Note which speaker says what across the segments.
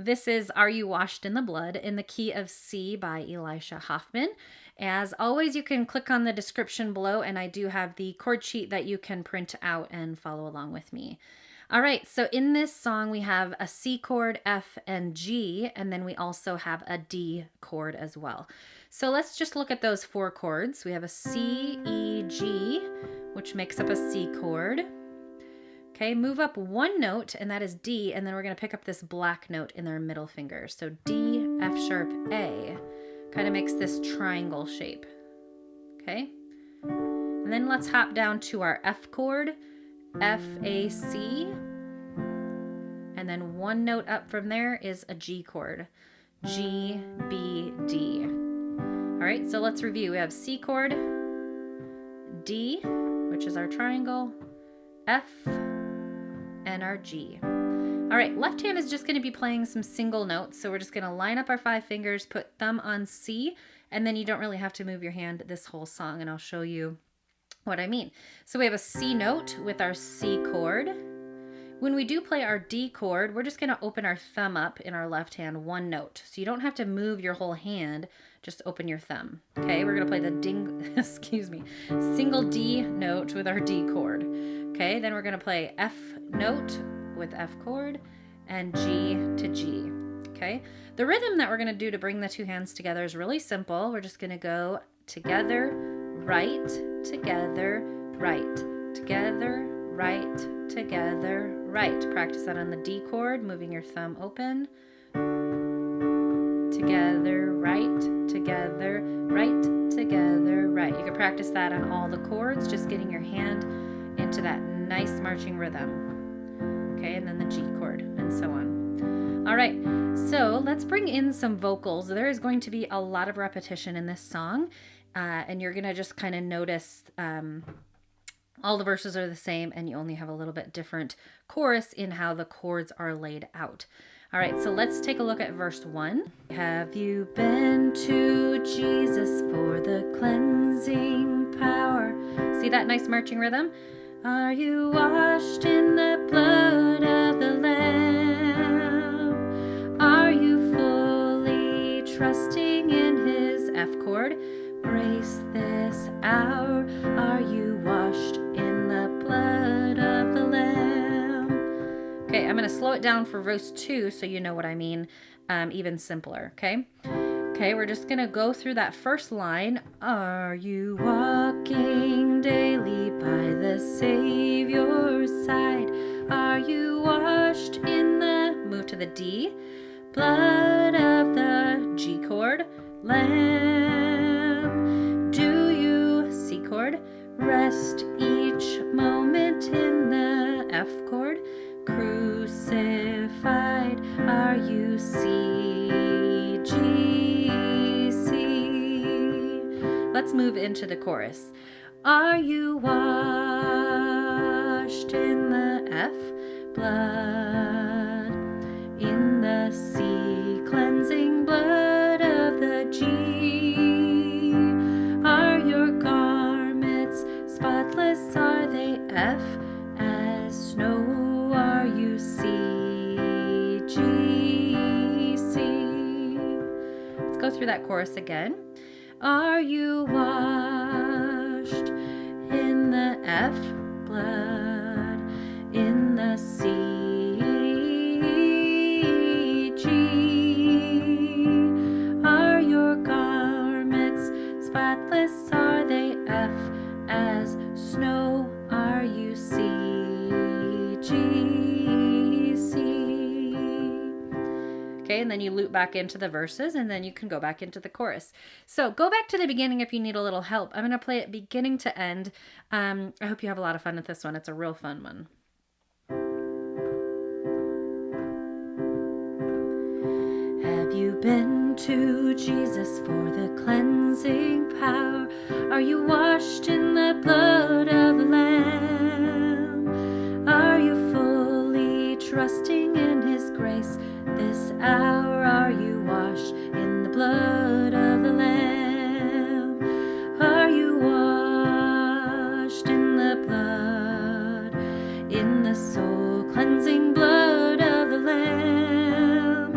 Speaker 1: This is Are You Washed in the Blood in the Key of C by Elisha Hoffman. As always, you can click on the description below, and I do have the chord sheet that you can print out and follow along with me. All right, so in this song, we have a C chord, F, and G, and then we also have a D chord as well. So let's just look at those 4 chords. We have a C, E, G, which makes up a C chord. Okay, move up 1 note, and that is D, and then we're going to pick up this black note in their middle finger. So D, F sharp, A, kind of makes this triangle shape. Okay, and then let's hop down to our F chord, F, A, C, and then 1 note up from there is a G chord, G, B, D. All right, so let's review. We have C chord, D, which is our triangle, F, and our G. All right, left hand is just going to be playing some single notes. So we're just going to line up our 5 fingers, put thumb on C, and then you don't really have to move your hand this whole song, and I'll show you what I mean. So we have a C note with our C chord. When we do play our D chord, we're just going to open our thumb up in our left hand 1 note. So you don't have to move your whole hand, just open your thumb. Okay, we're going to play the single D note with our D chord. Okay, then we're going to play F note with F chord and G to G. Okay, the rhythm that we're going to do to bring the 2 hands together is really simple. We're just going to go together, right, together, right, together, right, together, right. Practice that on the D chord, moving your thumb open. Together, right, together, right, together, right. You can practice that on all the chords, just getting your hand into that nice marching rhythm. Okay, and then the G chord and so on. All right, so let's bring in some vocals. There is going to be a lot of repetition in this song, and you're going to just kind of notice all the verses are the same, and you only have a little bit different chorus in how the chords are laid out. All right, so let's take a look at verse 1. Have you been to Jesus for the cleansing power? See that nice marching rhythm? Are you washed in the blood of the Lamb? Are you fully trusting in his F chord? Grace this hour. Are you washed in the blood of the Lamb? Okay, I'm going to slow it down for verse 2 so you know what I mean, even simpler, okay? Okay, we're just going to go through that first line. Are you walking daily by the Savior's side? Are you washed in the, move to the D, blood of the G chord, Lamb? Do you, C chord, rest each moment in the F chord? Crucified, are you C, G, C? Let's move into the chorus. Are you washed in the F, blood, in the C, cleansing blood of the G? Are your garments spotless? Are they F, as snow? Are you C, G, C? Let's go through that chorus again. Are you washed in the F, blood, in the C, G? Are your garments spotless? Are they F, as snow? Are you C, G, C? Okay, and then you loop back into the verses, and then you can go back into the chorus. So go back to the beginning if you need a little help. I'm going to play it beginning to end. I hope you have a lot of fun with this one. It's a real fun one. Have you been to Jesus for the cleansing power? Are you washed in the blood of the Lamb? Are you fully trusting in his grace this hour? Are you washed in the blood of the Lamb? Are you washed in the blood, in the soul cleansing blood of the Lamb?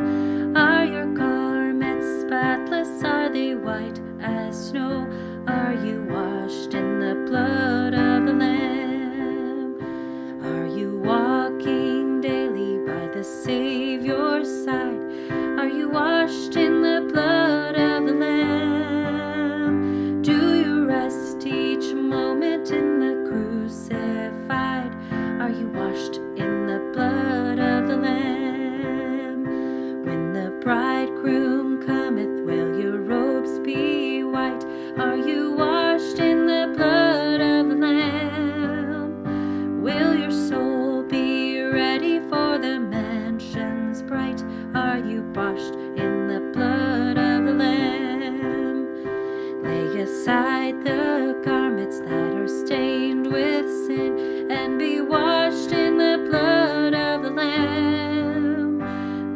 Speaker 1: washed in the blood of the Lamb? Do you rest each moment in the crucified? Are you washed in the blood of the Lamb? When the bridegroom cometh, will your robes be white? Are you washed in the blood of the Lamb? Will your soul be ready for the mansions bright? Are you washed in the blood of the Lamb? Lay aside the garments that are stained with sin, and be washed in the blood of the Lamb.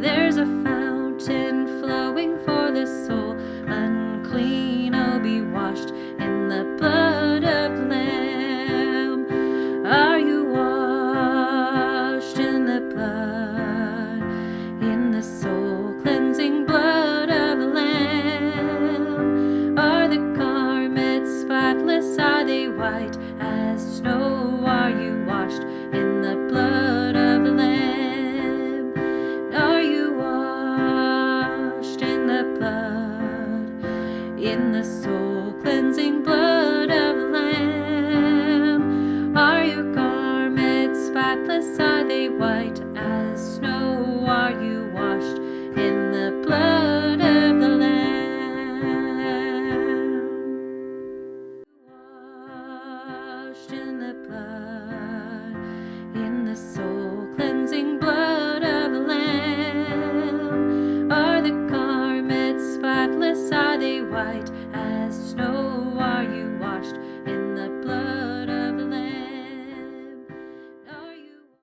Speaker 1: There's a fountain flowing for the soul unclean. Oh, be washed in the blood of the Lamb. Are you washed in the blood, in the soul cleansing blood of the Lamb? Are the garments spotless? Are they white as snow? Are you washed in the blood of the Lamb? Are you washed in the blood, in the soul cleansing blood of the Lamb? Are your garments spotless? Are they white as snow? Are you washed in the blood of the Lamb? Washed in the blood, in the soul cleansing blood of the Lamb. Are the garments spotless? Are they white as snow?